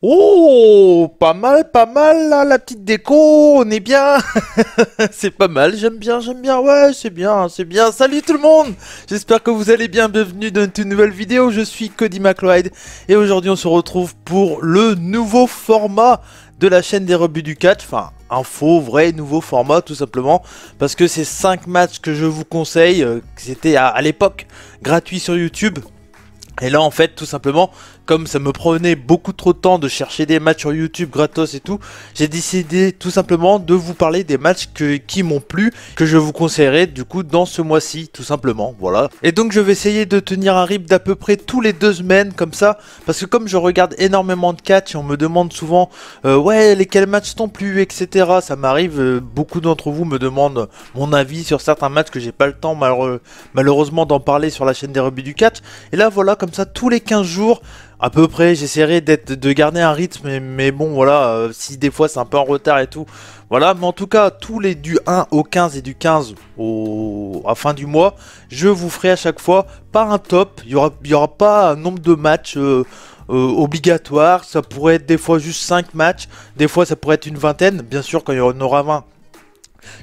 Oh, pas mal là, la petite déco, on est bien. C'est pas mal, j'aime bien, ouais, c'est bien, c'est bien. Salut tout le monde, j'espère que vous allez bien, bienvenue dans une nouvelle vidéo, je suis Cody McLeod et aujourd'hui on se retrouve pour le nouveau format de la chaîne des rebuts du catch, enfin un faux, vrai, nouveau format tout simplement, parce que c'est 5 matchs que je vous conseille, c'était à l'époque gratuit sur YouTube. Et là en fait tout simplement, comme ça me prenait beaucoup trop de temps de chercher des matchs sur YouTube gratos et tout, j'ai décidé tout simplement de vous parler des matchs qui m'ont plu, que je vous conseillerais du coup dans ce mois-ci tout simplement, voilà. Et donc je vais essayer de tenir un rythme d'à peu près tous les 2 semaines comme ça, parce que comme je regarde énormément de catch et on me demande souvent ouais lesquels matchs t'ont plu etc. Ça m'arrive, beaucoup d'entre vous me demandent mon avis sur certains matchs que j'ai pas le temps malheureusement d'en parler sur la chaîne des rebuts du catch. Et là voilà, comme ça tous les 15 jours à peu près, j'essaierai de garder un rythme, mais bon voilà, si des fois c'est un peu en retard et tout, voilà, mais en tout cas tous les du 1 au 15 et du 15 à fin du mois, je vous ferai à chaque fois pas un top, il y aura pas un nombre de matchs obligatoire, ça pourrait être des fois juste 5 matchs, des fois ça pourrait être une vingtaine, bien sûr quand il y en aura 20.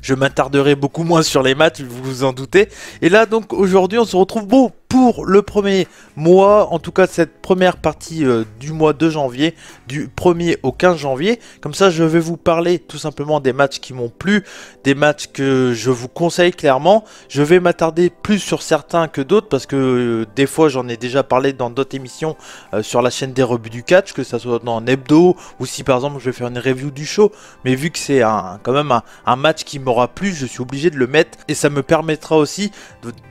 Je m'attarderai beaucoup moins sur les matchs, vous vous en doutez. Et là donc aujourd'hui on se retrouve pour le premier mois, en tout cas cette première partie du mois de janvier, du 1er au 15 janvier. Comme ça je vais vous parler tout simplement des matchs qui m'ont plu, des matchs que je vous conseille clairement. Je vais m'attarder plus sur certains que d'autres parce que des fois j'en ai déjà parlé dans d'autres émissions sur la chaîne des rebuts du catch, que ça soit dans Hebdo ou si par exemple je vais faire une review du show. Mais vu que c'est quand même un match qui m'aura plu, je suis obligé de le mettre et ça me permettra aussi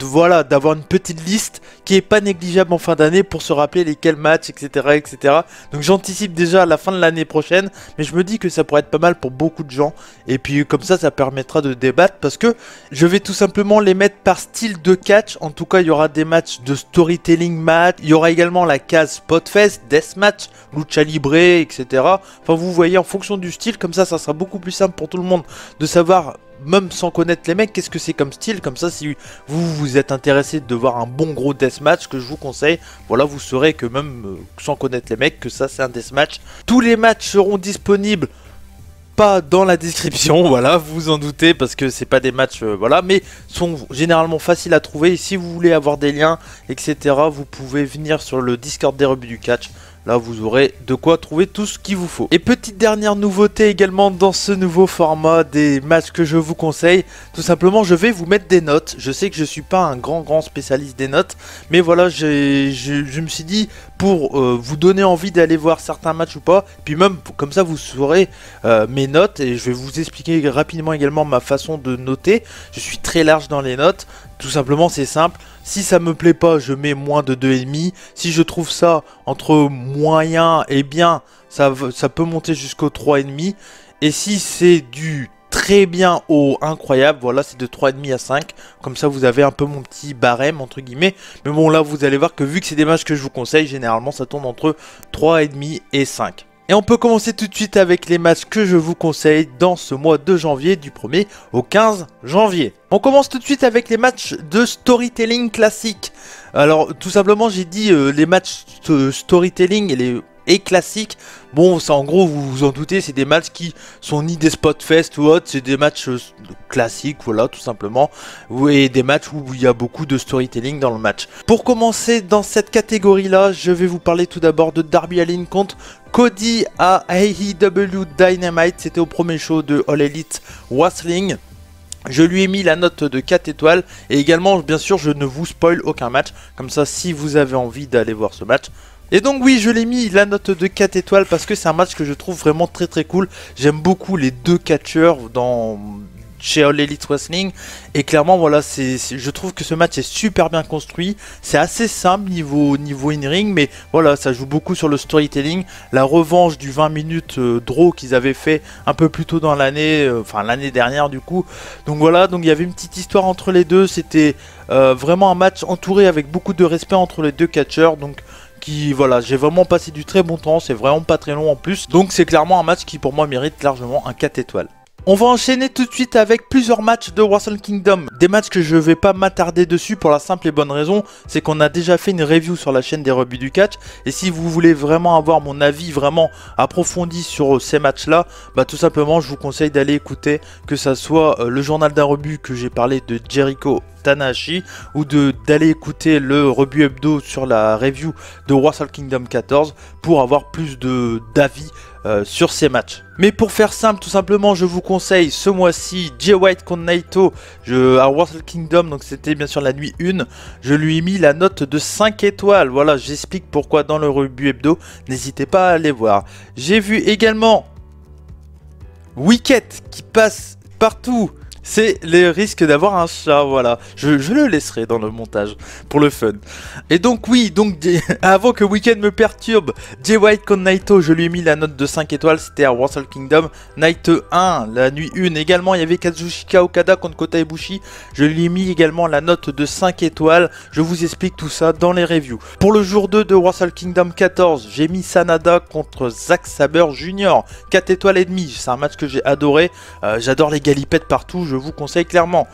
voilà, d'avoir une petite liste qui est pas négligeable en fin d'année pour se rappeler lesquels matchs etc etc. Donc j'anticipe déjà à la fin de l'année prochaine, mais je me dis que ça pourrait être pas mal pour beaucoup de gens et puis comme ça permettra de débattre parce que je vais tout simplement les mettre par style de catch. En tout cas il y aura des matchs de storytelling match, il y aura également la case Spotfest, Deathmatch, Lucha Libre etc. Enfin vous voyez en fonction du style, comme ça sera beaucoup plus simple pour tout le monde de savoir, même sans connaître les mecs, qu'est-ce que c'est comme style. Comme ça si vous êtes intéressé de voir un bon gros deathmatch que je vous conseille, voilà, vous saurez que même sans connaître les mecs que ça c'est un deathmatch. Tous les matchs seront disponibles pas dans la description, voilà, vous vous en doutez parce que c'est pas des matchs, voilà, mais sont généralement faciles à trouver. Et si vous voulez avoir des liens etc, vous pouvez venir sur le Discord des rebuts du catch. Là vous aurez de quoi trouver tout ce qu'il vous faut. Et petite dernière nouveauté également dans ce nouveau format des matchs que je vous conseille, tout simplement je vais vous mettre des notes. Je sais que je suis pas un grand spécialiste des notes, mais voilà, je me suis dit pour vous donner envie d'aller voir certains matchs ou pas, puis même comme ça vous saurez mes notes et je vais vous expliquer rapidement également ma façon de noter. Je suis très large dans les notes. Tout simplement c'est simple, si ça me plaît pas je mets moins de 2,5, si je trouve ça entre moyen et bien ça peut monter jusqu'au 3,5, et si c'est du très bien au incroyable, voilà c'est de 3,5 à 5, comme ça vous avez un peu mon petit barème entre guillemets, mais bon là vous allez voir que vu que c'est des matchs que je vous conseille, généralement ça tourne entre 3,5 et 5. Et on peut commencer tout de suite avec les matchs que je vous conseille dans ce mois de janvier, du 1er au 15 janvier. On commence tout de suite avec les matchs de storytelling classique. Alors tout simplement j'ai dit les matchs storytelling et classiques. Bon, ça en gros vous vous en doutez, c'est des matchs qui sont ni des Spotfest ou autre, c'est des matchs classiques, voilà tout simplement, et des matchs où il y a beaucoup de storytelling dans le match. Pour commencer dans cette catégorie là, je vais vous parler tout d'abord de Darby Allin contre Cody à AEW Dynamite. C'était au premier show de All Elite Wrestling. Je lui ai mis la note de 4 étoiles et également bien sûr je ne vous spoil aucun match, comme ça si vous avez envie d'aller voir ce match. Et donc oui, je l'ai mis la note de 4 étoiles parce que c'est un match que je trouve vraiment très cool. J'aime beaucoup les deux catcheurs chez All Elite Wrestling et clairement voilà, je trouve que ce match est super bien construit. C'est assez simple niveau in-ring, mais voilà, ça joue beaucoup sur le storytelling. La revanche du 20 minutes draw qu'ils avaient fait un peu plus tôt dans l'année, enfin l'année dernière du coup. Donc voilà, donc il y avait une petite histoire entre les deux. C'était vraiment un match entouré avec beaucoup de respect entre les deux catcheurs. Donc voilà, j'ai vraiment passé du très bon temps, c'est vraiment pas très long en plus, donc c'est clairement un match qui pour moi mérite largement un 4 étoiles. On va enchaîner tout de suite avec plusieurs matchs de Wrestle Kingdom. Des matchs que je vais pas m'attarder dessus pour la simple et bonne raison, c'est qu'on a déjà fait une review sur la chaîne des rebuts du catch. Et si vous voulez vraiment avoir mon avis vraiment approfondi sur ces matchs-là, bah tout simplement je vous conseille d'aller écouter, que ça soit le journal d'un rebut que j'ai parlé de Jericho Tanahashi, ou d'aller écouter le rebut hebdo sur la review de Wrestle Kingdom 14 pour avoir plus d'avis sur ces matchs. Mais pour faire simple, tout simplement, je vous conseille ce mois-ci Jay White contre Naito à Wrestle Kingdom, donc c'était bien sûr la nuit 1. Je lui ai mis la note de 5 étoiles. Voilà, j'explique pourquoi dans le rebut hebdo. N'hésitez pas à aller voir. J'ai vu également Wicket qui passe partout. C'est les risques d'avoir un chat, voilà. Je le laisserai dans le montage, pour le fun. Et donc oui, avant que Weekend me perturbe, Jay White contre Naito, je lui ai mis la note de 5 étoiles, c'était à Wrestle Kingdom. Night 1, la nuit 1 également, il y avait Kazuchika Okada contre Kota Ibushi. Je lui ai mis également la note de 5 étoiles, je vous explique tout ça dans les reviews. Pour le jour 2 de Wrestle Kingdom 14, j'ai mis Sanada contre Zack Sabre Jr. 4 étoiles et demie, c'est un match que j'ai adoré, j'adore les galipettes partout, je vous conseille clairement.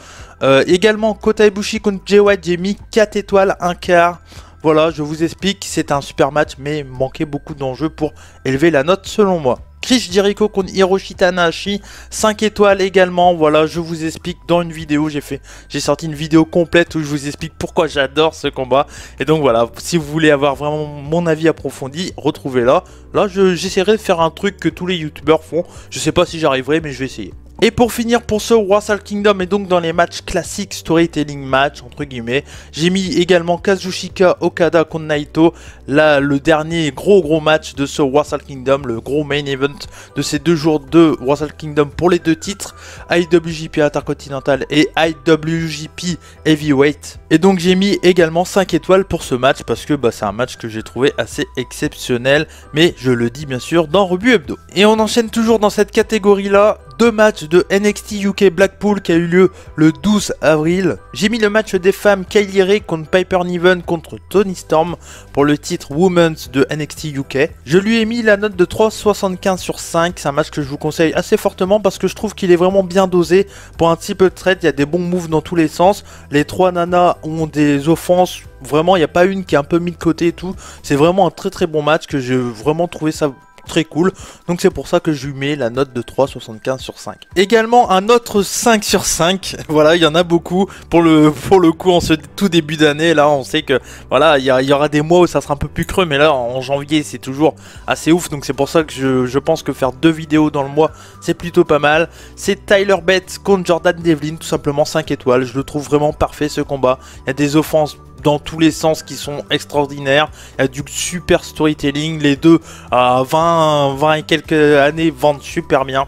Également Kota Ibushi contre Jay White, j'ai mis 4 étoiles, un quart. Voilà, je vous explique, c'est un super match, mais manquait beaucoup d'enjeux pour élever la note selon moi. Chris Jericho contre Hiroshi Tanahashi, 5 étoiles également. Voilà, je vous explique dans une vidéo, j'ai sorti une vidéo complète où je vous explique pourquoi j'adore ce combat. Et donc voilà, si vous voulez avoir vraiment mon avis approfondi, retrouvez-la. Là, j'essaierai de faire un truc que tous les youtubeurs font. Je sais pas si j'arriverai, mais je vais essayer. Et pour finir pour ce Wrestle Kingdom, et donc dans les matchs classiques, storytelling match entre guillemets, j'ai mis également Kazuchika Okada contre Naito, là le dernier gros match de ce Wrestle Kingdom, le gros main event de ces 2 jours de Wrestle Kingdom pour les 2 titres, IWGP Intercontinental et IWGP Heavyweight. Et donc j'ai mis également 5 étoiles pour ce match parce que c'est un match que j'ai trouvé assez exceptionnel, mais je le dis bien sûr dans Rebut Hebdo. Et on enchaîne toujours dans cette catégorie là. 2 matchs de NXT UK Blackpool qui a eu lieu le 12 avril. J'ai mis le match des femmes Kylie Ray contre Piper Niven contre Toni Storm pour le titre Women's de NXT UK. Je lui ai mis la note de 3,75 sur 5. C'est un match que je vous conseille assez fortement parce que je trouve qu'il est vraiment bien dosé. Pour un petit peu de trade, il y a des bons moves dans tous les sens. Les 3 nanas ont des offenses. Vraiment, il n'y a pas une qui est un peu mis de côté et tout. C'est vraiment un très bon match que j'ai vraiment trouvé ça très cool, donc c'est pour ça que je lui mets la note de 3,75 sur 5. Également un autre 5 sur 5, voilà, il y en a beaucoup pour le coup en ce tout début d'année. Là on sait que voilà, il y aura des mois où ça sera un peu plus creux, mais là en janvier c'est toujours assez ouf, donc c'est pour ça que je pense que faire 2 vidéos dans le mois c'est plutôt pas mal. C'est Tyler Bates contre Jordan Devlin, tout simplement 5 étoiles, je le trouve vraiment parfait ce combat. Il y a des offenses dans tous les sens qui sont extraordinaires, il y a du super storytelling, les deux à 20 et quelques années vendent super bien.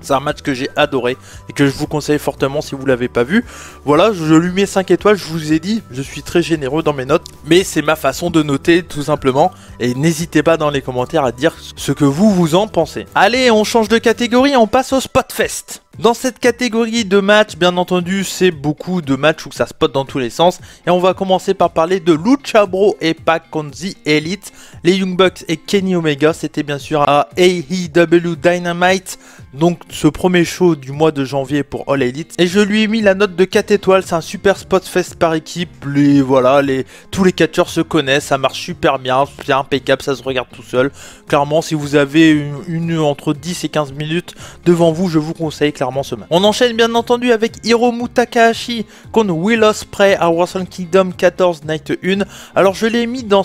C'est un match que j'ai adoré et que je vous conseille fortement si vous l'avez pas vu. Voilà, je lui mets 5 étoiles, je vous ai dit, je suis très généreux dans mes notes, mais c'est ma façon de noter tout simplement. Et n'hésitez pas dans les commentaires à dire ce que vous en pensez. Allez, on change de catégorie, on passe au Spotfest. Dans cette catégorie de matchs, bien entendu, c'est beaucoup de matchs où ça spot dans tous les sens. Et on va commencer par parler de Lucha Bro et Pac contre The Elite. Les Young Bucks et Kenny Omega, c'était bien sûr à AEW Dynamite. Donc ce premier show du mois de janvier pour All Elite. Et je lui ai mis la note de 4 étoiles, c'est un super Spotfest par équipe. Tous les catcheurs se connaissent, ça marche super bien, c'est impeccable, ça se regarde tout seul. Clairement, si vous avez entre 10 et 15 minutes devant vous, je vous conseille clairement ce match. On enchaîne bien entendu avec Hiromu Takahashi contre Will Ospreay à Wrestle Kingdom 14 Night 1. Alors je l'ai mis dans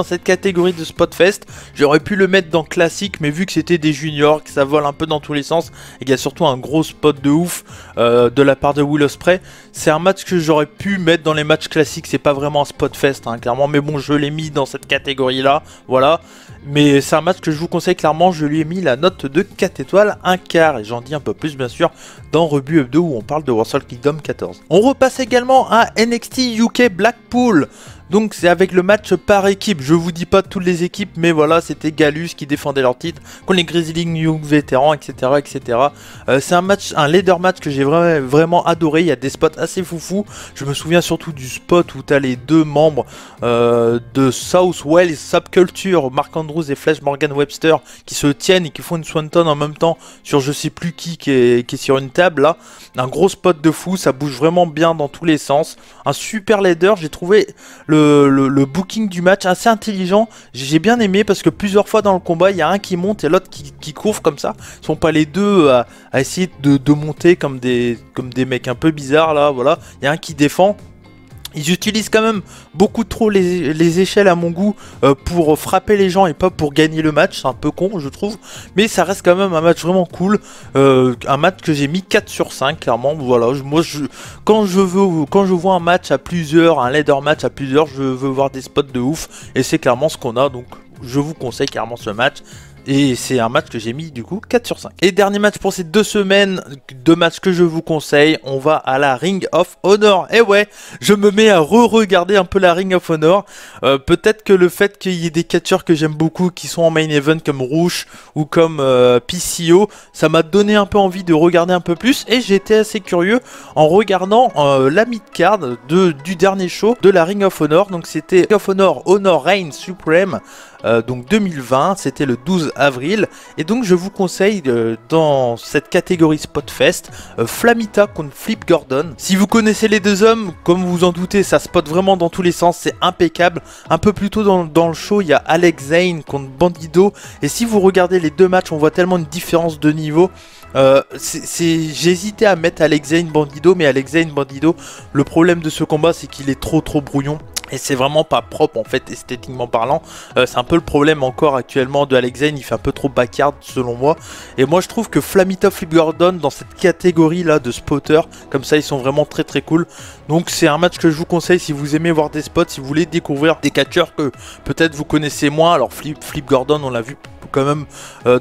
cette catégorie de Spotfest. J'aurais pu le mettre dans classique, mais vu que c'était des juniors, que ça vole un peu dans tous les sens, et qu'il y a surtout un gros spot de ouf de la part de Will Ospreay, c'est un match que j'aurais pu mettre dans les matchs classiques. C'est pas vraiment un Spotfest hein, clairement, mais bon, je l'ai mis dans cette catégorie là, voilà. Mais c'est un match que je vous conseille clairement, je lui ai mis la note de 4 étoiles, un quart, et j'en dis un peu plus bien sûr dans Rebut Hebdo où on parle de Wrestle Kingdom 14. On repasse également à NXT UK Blackpool. Donc c'est avec le match par équipe, je vous dis pas toutes les équipes, mais voilà, c'était Gallus qui défendait leur titre contre les Grizzly Young vétérans, etc. etc. C'est un leader match que j'ai vraiment adoré, il y a des spots assez foufous. Je me souviens surtout du spot où tu as les deux membres de South Wales Subculture, Mark Andrews et Flash Morgan Webster, qui se tiennent et qui font une swanton en même temps sur je sais plus qui est sur une table là. Un gros spot de fou, ça bouge vraiment bien dans tous les sens. Un super leader, j'ai trouvé le booking du match assez intelligent. J'ai bien aimé parce que plusieurs fois dans le combat, il y a un qui monte et l'autre qui couvre comme ça. Ils sont pas les deux à essayer de monter comme des mecs un peu bizarres là, voilà. Il y a un qui défend. Ils utilisent quand même beaucoup trop les échelles à mon goût pour frapper les gens et pas pour gagner le match. C'est un peu con je trouve. Mais ça reste quand même un match vraiment cool. Un match que j'ai mis 4 sur 5 clairement. Voilà, quand je vois un match à plusieurs, un leader match à plusieurs, je veux voir des spots de ouf. Et c'est clairement ce qu'on a. Donc je vous conseille clairement ce match. Et c'est un match que j'ai mis du coup 4 sur 5. Et dernier match pour ces 2 semaines, 2 matchs que je vous conseille, on va à la Ring of Honor. Et ouais, je me mets à re-regarder un peu la Ring of Honor. Peut-être que le fait qu'il y ait des catcheurs que j'aime beaucoup qui sont en main event comme Rouge ou comme PCO, ça m'a donné un peu envie de regarder un peu plus. Et j'étais assez curieux en regardant la mid-card du dernier show de la Ring of Honor. Donc c'était Ring of Honor Honor Reign Supreme. Donc 2020, c'était le 12 avril, et donc je vous conseille dans cette catégorie Spotfest, Flamita contre Flip Gordon. Si vous connaissez les deux hommes, comme vous en doutez, ça spot vraiment dans tous les sens, c'est impeccable. Un peu plus tôt dans le show, il y a Alex Zane contre Bandido, et si vous regardez les deux matchs, on voit tellement une différence de niveau. J'hésitais à mettre Alex Zane Bandido, mais Alex Zane Bandido, le problème de ce combat c'est qu'il est trop brouillon. Et c'est vraiment pas propre en fait, esthétiquement parlant. C'est un peu le problème encore actuellement de Alex Zane, il fait un peu trop backyard selon moi. Et moi je trouve que Flamita Flip Gordon dans cette catégorie là de spotter, comme ça ils sont vraiment très cool. Donc c'est un match que je vous conseille si vous aimez voir des spots, si vous voulez découvrir des catcheurs que peut-être vous connaissez moins. Alors Flip Gordon on l'a vu quand même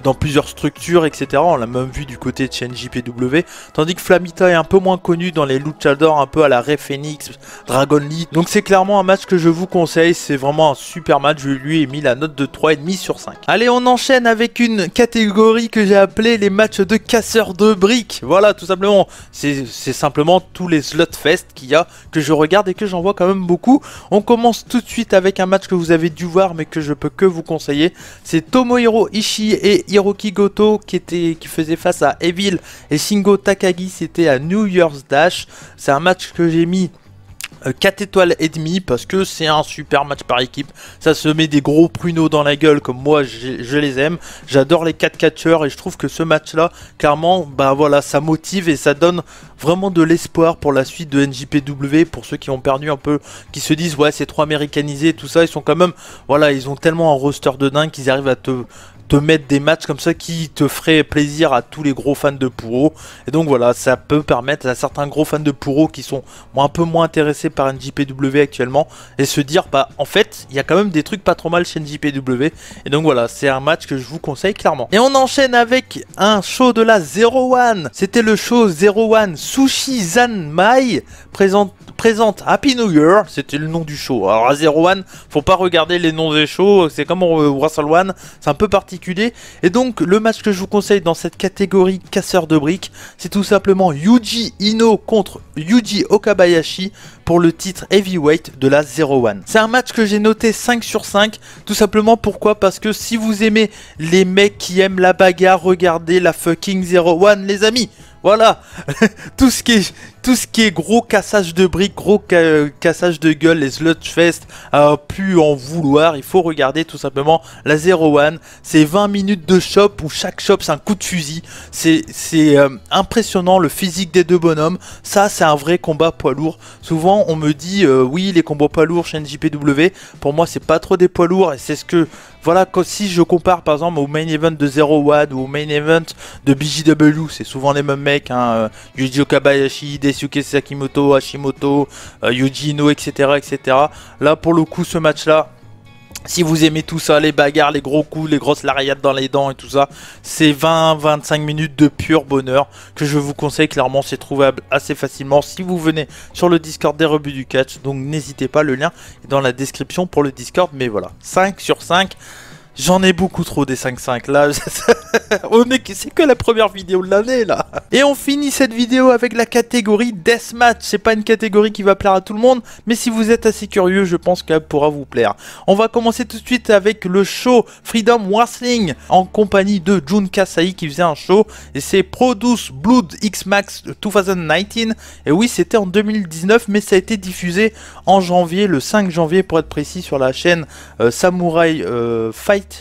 dans plusieurs structures etc, on l'a même vu du côté de chaîne JPW, tandis que Flamita est un peu moins connu dans les luchadors un peu à la Rey Phoenix, Dragon Lee. Donc c'est clairement un match que je vous conseille, c'est vraiment un super match, je lui ai mis la note de 3,5 sur 5. Allez, on enchaîne avec une catégorie que j'ai appelée les matchs de casseurs de briques. Voilà, tout simplement, c'est simplement tous les slotfest qu'il y a, que je regarde et que j'en vois quand même beaucoup. On commence tout de suite avec un match que vous avez dû voir mais que je peux que vous conseiller, c'est Tomohiro Ishii et Hiroki Goto qui faisaient face à Evil et Shingo Takagi. C'était à New Year's Dash. C'est un match que j'ai mis 4 étoiles et demie parce que c'est un super match par équipe. Ça se met des gros pruneaux dans la gueule comme moi je les aime. J'adore les 4 catcheurs et je trouve que ce match là clairement bah voilà, ça motive et ça donne vraiment de l'espoir pour la suite de NJPW. Pour ceux qui ont perdu un peu, qui se disent ouais c'est trop américanisé et tout ça, ils sont quand même, voilà, ils ont tellement un roster de dingue qu'ils arrivent à te mettre des matchs comme ça qui te feraient plaisir à tous les gros fans de Puro. Et donc voilà, ça peut permettre à certains gros fans de Puro qui sont un peu moins intéressés par NJPW actuellement et se dire bah en fait il y a quand même des trucs pas trop mal chez NJPW. Et donc voilà, c'est un match que je vous conseille clairement. Et on enchaîne avec un show de la 01. C'était le show 01 Sushi Zanmai présente Happy New Year, c'était le nom du show. Alors à 01, faut pas regarder les noms des shows, c'est comme Wrestle One, c'est un peu particulier. Et donc le match que je vous conseille dans cette catégorie casseur de briques, c'est tout simplement Yuji Ino contre Yuji Okabayashi pour le titre heavyweight de la 01. C'est un match que j'ai noté 5 sur 5, tout simplement pourquoi? Parce que si vous aimez les mecs qui aiment la bagarre, regardez la fucking 01 les amis. Voilà, tout ce qui est gros cassage de briques, gros cassage de gueule, les sludgefest, plus en vouloir, il faut regarder tout simplement la 01. C'est 20 minutes de shop où chaque shop c'est un coup de fusil. C'est impressionnant le physique des deux bonhommes. Ça c'est un vrai combat poids lourd. Souvent on me dit oui les combats poids lourds chez NJPW, pour moi c'est pas trop des poids lourds et c'est ce que... Voilà, si je compare par exemple au main event de 01 ou au main event de BJW, c'est souvent les mêmes mecs, hein, Yuji Okabayashi, Daisuke Sakimoto, Hashimoto, Yuji Ino, etc., etc. Là pour le coup ce match là, Si vous aimez tout ça, les bagarres, les gros coups, les grosses lariats dans les dents et tout ça, c'est 20-25 minutes de pur bonheur que je vous conseille. Clairement, c'est trouvable assez facilement si vous venez sur le Discord des rebuts du catch. Donc n'hésitez pas, le lien est dans la description pour le Discord. Mais voilà, 5 sur 5. J'en ai beaucoup trop des 5-5 là, c'est que la première vidéo de l'année là. Et on finit cette vidéo avec la catégorie Deathmatch. C'est pas une catégorie qui va plaire à tout le monde, mais si vous êtes assez curieux, je pense qu'elle pourra vous plaire. On va commencer tout de suite avec le show Freedom Wrestling en compagnie de Jun Kasai qui faisait un show. Et c'est Produce Blood X Max 2019. Et oui, c'était en 2019, mais ça a été diffusé en janvier, le 5 janvier pour être précis, sur la chaîne Samurai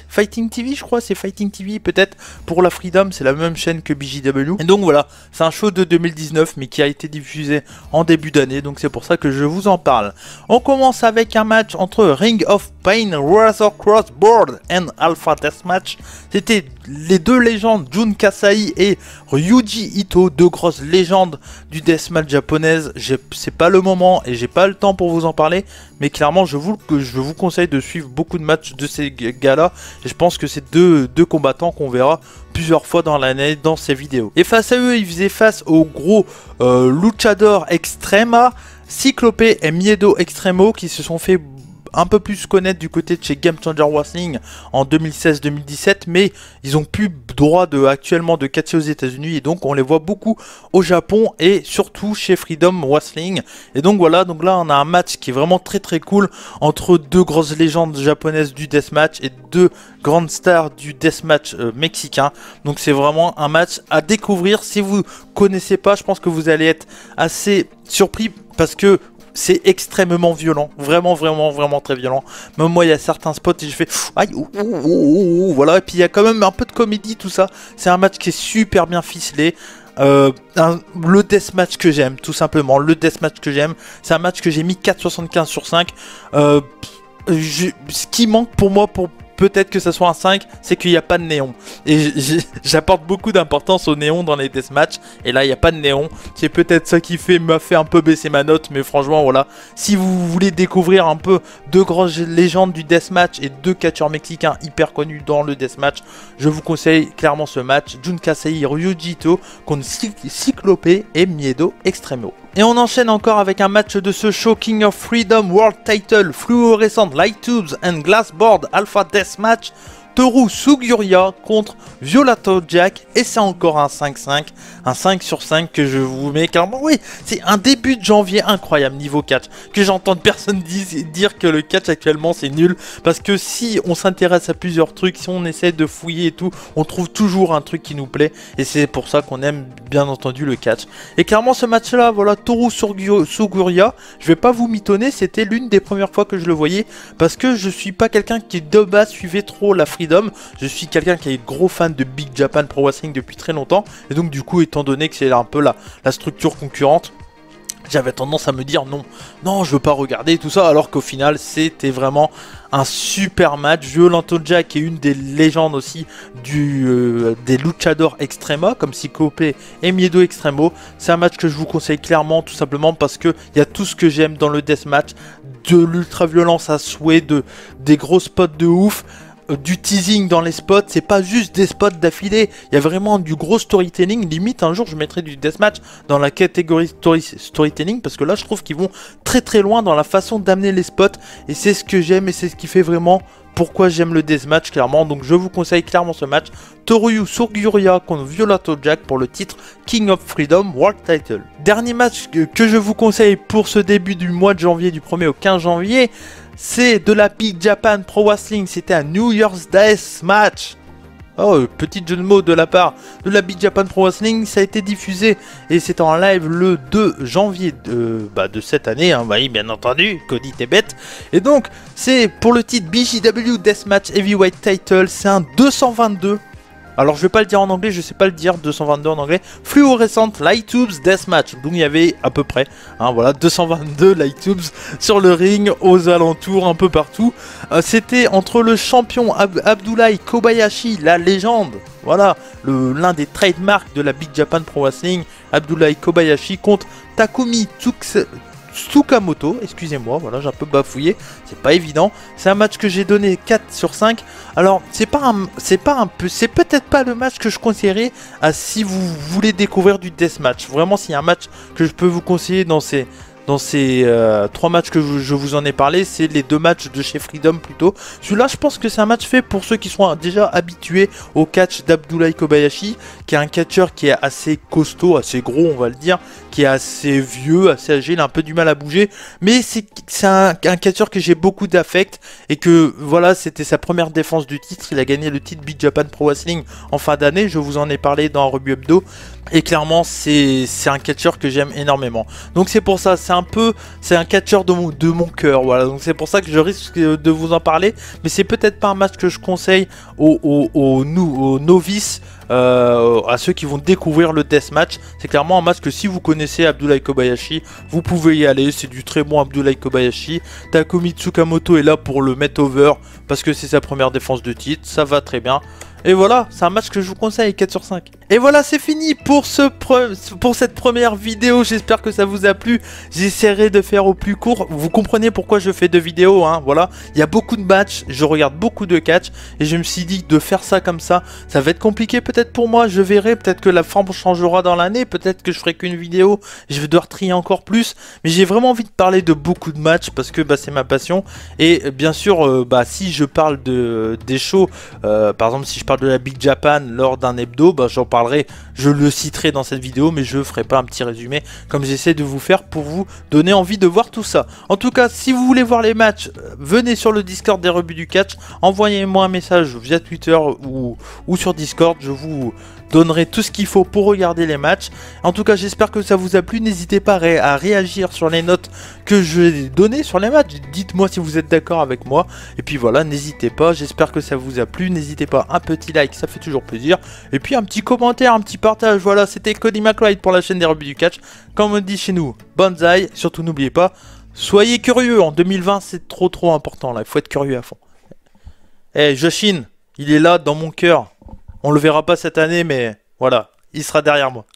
Fighting TV, je crois, c'est Fighting TV peut-être pour la Freedom, c'est la même chaîne que BJW. Et donc voilà, c'est un show de 2019 mais qui a été diffusé en début d'année, donc c'est pour ça que je vous en parle. On commence avec un match entre Ring of Pain, Razor Crossboard and Alpha Deathmatch. C'était les deux légendes, Jun Kasai et Ryuji Ito, deux grosses légendes du deathmatch japonaise. C'est pas le moment et j'ai pas le temps pour vous en parler, mais clairement je vous conseille de suivre beaucoup de matchs de ces gars-là. Et je pense que c'est deux combattants qu'on verra plusieurs fois dans l'année dans ces vidéos. Et face à eux, ils faisaient face au gros Luchador Extrema, Cyclope et Miedo Extremo qui se sont fait un peu plus connaître du côté de chez Game Changer Wrestling en 2016-2017, mais ils ont plus droit actuellement de catcher aux États-Unis et donc on les voit beaucoup au Japon et surtout chez Freedom Wrestling. Et donc voilà, donc là on a un match qui est vraiment très cool entre deux grosses légendes japonaises du deathmatch et deux grandes stars du deathmatch mexicain. Donc c'est vraiment un match à découvrir. Si vous connaissez pas, je pense que vous allez être assez surpris parce que c'est extrêmement violent, vraiment très violent. Même moi il y a certains spots et je fais aïe, voilà. Et puis il y a quand même un peu de comédie, tout ça. C'est un match qui est super bien ficelé. Le deathmatch que j'aime, tout simplement. Le deathmatch que j'aime, c'est un match que j'ai mis 4,75 sur 5. Ce qui manque pour moi pour peut-être que ça soit un 5, c'est qu'il n'y a pas de néon. Et j'apporte beaucoup d'importance au néon dans les deathmatchs. Et là, il n'y a pas de néon. C'est peut-être ça qui m'a fait un peu baisser ma note. Mais franchement, voilà. Si vous voulez découvrir un peu deux grandes légendes du deathmatch et deux catcheurs mexicains hyper connus dans le deathmatch, je vous conseille clairement ce match. Jun Kasai, Ryuji Ito contre Cyclope et Miedo Extremo. Et on enchaîne encore avec un match de ce show King of Freedom World Title Fluorescent Light Tubes and Glassboard Alpha Deathmatch. Toru Sugiura contre Violato Jack et c'est encore un 5-5, un 5 sur 5 que je vous mets clairement. Oui, c'est un début de janvier incroyable niveau catch, que j'entends personne dire que le catch actuellement c'est nul, parce que si on s'intéresse à plusieurs trucs, si on essaie de fouiller et tout, on trouve toujours un truc qui nous plaît et c'est pour ça qu'on aime bien entendu le catch. Et clairement ce match là, voilà, Toru Sugiura, je vais pas vous mitonner, c'était l'une des premières fois que je le voyais, parce que je suis pas quelqu'un qui de base suivait trop la Freedom. Je suis quelqu'un qui est gros fan de Big Japan Pro Wrestling depuis très longtemps. Et donc du coup, étant donné que c'est un peu la structure concurrente, j'avais tendance à me dire non, je veux pas regarder tout ça. Alors qu'au final, c'était vraiment un super match. Violento Jack est une des légendes aussi des Luchador Extrema, comme Cyclope et Miedo Extremo. C'est un match que je vous conseille clairement, tout simplement parce qu'il y a tout ce que j'aime dans le deathmatch. De l'ultra violence à souhait, des gros spots de ouf. Du teasing dans les spots, c'est pas juste des spots d'affilée, il y a vraiment du gros storytelling. Limite un jour je mettrai du deathmatch dans la catégorie storytelling, parce que là je trouve qu'ils vont très loin dans la façon d'amener les spots, et c'est ce que j'aime et c'est ce qui fait vraiment pourquoi j'aime le deathmatch clairement. Donc je vous conseille clairement ce match, Toru Sugiura contre Violato Jack pour le titre King of Freedom World Title. Dernier match que je vous conseille pour ce début du mois de janvier, du 1er au 15 janvier, c'est de la Big Japan Pro Wrestling. C'était un New Year's Death match. Oh, petit jeu de mots de la part de la Big Japan Pro Wrestling. Ça a été diffusé et c'est en live le 2 janvier de cette année. Hein. Oui, bien entendu, Cody t'es bête. Et donc, c'est pour le titre BJW Deathmatch Heavyweight Title. C'est un 222. Alors je vais pas le dire en anglais, je sais pas le dire, 222 en anglais. Fluorescent Light Tubes Deathmatch. Donc il y avait à peu près, hein, voilà, 222 Light Tubes sur le ring, aux alentours, un peu partout. C'était entre le champion Abdoulaye Kobayashi, la légende, voilà, l'un des trademarks de la Big Japan Pro Wrestling, Abdoulaye Kobayashi, contre Takumi Tsukamoto, excusez-moi, voilà, j'ai un peu bafouillé, c'est pas évident. C'est un match que j'ai donné 4 sur 5. Alors, c'est peut-être pas le match que je conseillerais à si vous voulez découvrir du deathmatch. Vraiment, s'il y a un match que je peux vous conseiller dans ces 3 matchs que je vous en ai parlé, c'est les 2 matchs de chez Freedom plutôt. Celui-là, je pense que c'est un match fait pour ceux qui sont déjà habitués au catch d'Abdoulaye Kobayashi, qui est un catcheur qui est assez costaud, assez gros, on va le dire, qui est assez vieux, assez âgé, il a un peu du mal à bouger, mais c'est un catcheur que j'ai beaucoup d'affect, et que voilà, c'était sa première défense du titre. Il a gagné le titre Big Japan Pro Wrestling en fin d'année, je vous en ai parlé dans un review hebdo, et clairement c'est un catcheur que j'aime énormément. Donc c'est pour ça, c'est un catcheur de mon cœur, voilà. Donc c'est pour ça que je risque de vous en parler, mais c'est peut-être pas un match que je conseille aux novices, à ceux qui vont découvrir le deathmatch. C'est clairement un match que si vous connaissez Abdoulaye Kobayashi, vous pouvez y aller. C'est du très bon Abdoulaye Kobayashi. Takumi Tsukamoto est là pour le mettre over parce que c'est sa première défense de titre, ça va très bien. Et voilà, c'est un match que je vous conseille, 4 sur 5. Et voilà, c'est fini pour cette première vidéo. J'espère que ça vous a plu. J'essaierai de faire au plus court. Vous comprenez pourquoi je fais 2 vidéos, hein, voilà. Il y a beaucoup de matchs, je regarde beaucoup de catch. Et je me suis dit que de faire ça comme ça va être compliqué peut-être pour moi. Je verrai, peut-être que la forme changera dans l'année. Peut-être que je ferai qu'une vidéo. Je vais devoir trier encore plus. Mais j'ai vraiment envie de parler de beaucoup de matchs parce que c'est ma passion. Et bien sûr, si je parle des shows, par exemple si je parle de la Big Japan lors d'un hebdo, j'en parlerai, je le citerai dans cette vidéo, mais je ferai pas un petit résumé comme j'essaie de vous faire pour vous donner envie de voir tout ça. En tout cas, si vous voulez voir les matchs, venez sur le Discord des rebuts du catch, envoyez-moi un message via Twitter ou sur Discord, je vous donnerai tout ce qu'il faut pour regarder les matchs. En tout cas, j'espère que ça vous a plu. N'hésitez pas à réagir sur les notes que je vais donner sur les matchs. Dites-moi si vous êtes d'accord avec moi. Et puis voilà, n'hésitez pas. J'espère que ça vous a plu. N'hésitez pas, un petit like, ça fait toujours plaisir. Et puis un petit commentaire, un petit partage. Voilà, c'était Cody McLeod pour la chaîne des rebuts du catch. Comme on dit chez nous, bonsaï. Surtout, n'oubliez pas, soyez curieux. En 2020, c'est trop important là. Il faut être curieux à fond. Eh, Joshin, il est là dans mon cœur. On le verra pas cette année, mais voilà, il sera derrière moi.